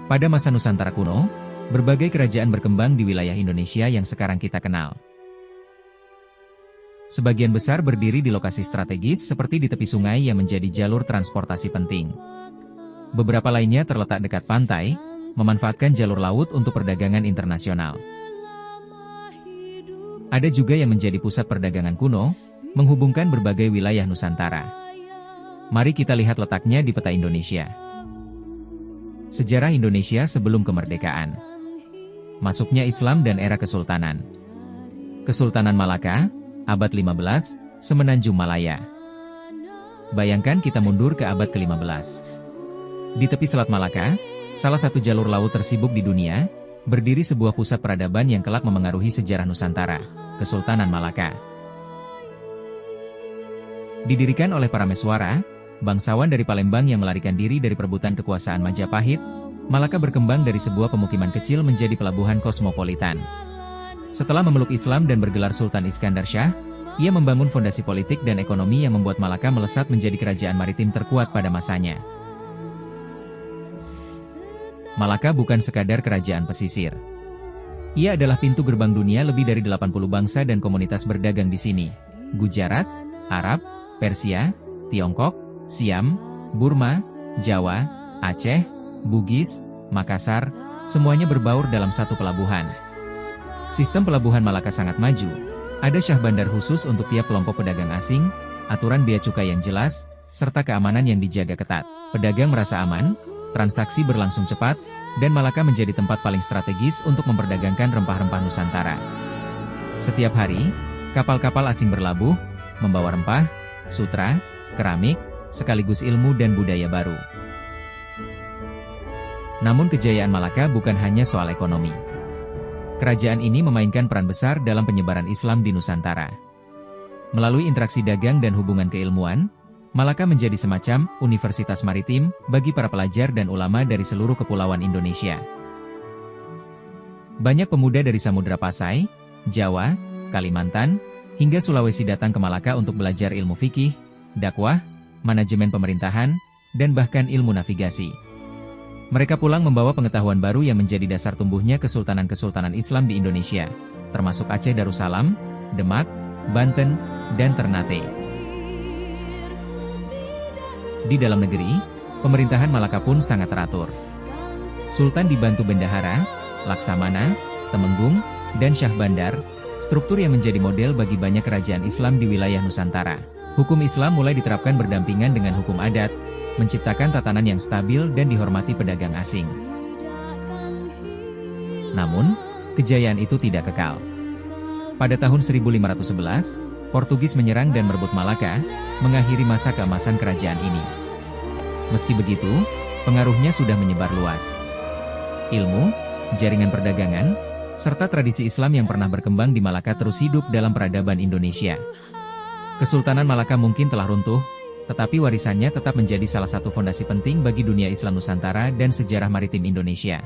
Pada masa Nusantara kuno, berbagai kerajaan berkembang di wilayah Indonesia yang sekarang kita kenal. Sebagian besar berdiri di lokasi strategis seperti di tepi sungai yang menjadi jalur transportasi penting. Beberapa lainnya terletak dekat pantai, memanfaatkan jalur laut untuk perdagangan internasional. Ada juga yang menjadi pusat perdagangan kuno, menghubungkan berbagai wilayah Nusantara. Mari kita lihat letaknya di peta Indonesia. Sejarah Indonesia sebelum kemerdekaan. Masuknya Islam dan era Kesultanan. Kesultanan Malaka, abad 15, Semenanjung Malaya. Bayangkan kita mundur ke abad ke-15. Di tepi Selat Malaka, salah satu jalur laut tersibuk di dunia, berdiri sebuah pusat peradaban yang kelak memengaruhi sejarah Nusantara, Kesultanan Malaka. Didirikan oleh para Meswara, bangsawan dari Palembang yang melarikan diri dari perebutan kekuasaan Majapahit, Malaka berkembang dari sebuah pemukiman kecil menjadi pelabuhan kosmopolitan. Setelah memeluk Islam dan bergelar Sultan Iskandar Shah, ia membangun fondasi politik dan ekonomi yang membuat Malaka melesat menjadi kerajaan maritim terkuat pada masanya. Malaka bukan sekadar kerajaan pesisir. Ia adalah pintu gerbang dunia. Lebih dari 80 bangsa dan komunitas berdagang di sini. Gujarat, Arab, Persia, Tiongkok, Siam, Burma, Jawa, Aceh, Bugis, Makassar, semuanya berbaur dalam satu pelabuhan. Sistem pelabuhan Malaka sangat maju. Ada syah bandar khusus untuk tiap kelompok pedagang asing, aturan bea cukai yang jelas, serta keamanan yang dijaga ketat. Pedagang merasa aman, transaksi berlangsung cepat, dan Malaka menjadi tempat paling strategis untuk memperdagangkan rempah-rempah Nusantara. Setiap hari, kapal-kapal asing berlabuh, membawa rempah, sutra, keramik, sekaligus ilmu dan budaya baru. Namun kejayaan Malaka bukan hanya soal ekonomi. Kerajaan ini memainkan peran besar dalam penyebaran Islam di Nusantara. Melalui interaksi dagang dan hubungan keilmuan, Malaka menjadi semacam universitas maritim bagi para pelajar dan ulama dari seluruh kepulauan Indonesia. Banyak pemuda dari Samudra Pasai, Jawa, Kalimantan, hingga Sulawesi datang ke Malaka untuk belajar ilmu fikih, dakwah, manajemen pemerintahan, dan bahkan ilmu navigasi. Mereka pulang membawa pengetahuan baru yang menjadi dasar tumbuhnya kesultanan-kesultanan Islam di Indonesia, termasuk Aceh Darussalam, Demak, Banten, dan Ternate. Di dalam negeri, pemerintahan Malaka pun sangat teratur. Sultan dibantu bendahara, laksamana, temenggung, dan syah bandar, struktur yang menjadi model bagi banyak kerajaan Islam di wilayah Nusantara. Hukum Islam mulai diterapkan berdampingan dengan hukum adat, menciptakan tatanan yang stabil dan dihormati pedagang asing. Namun, kejayaan itu tidak kekal. Pada tahun 1511, Portugis menyerang dan merebut Malaka, mengakhiri masa keemasan kerajaan ini. Meski begitu, pengaruhnya sudah menyebar luas. Ilmu, jaringan perdagangan, serta tradisi Islam yang pernah berkembang di Malaka terus hidup dalam peradaban Indonesia. Kesultanan Malaka mungkin telah runtuh, tetapi warisannya tetap menjadi salah satu fondasi penting bagi dunia Islam Nusantara dan sejarah maritim Indonesia.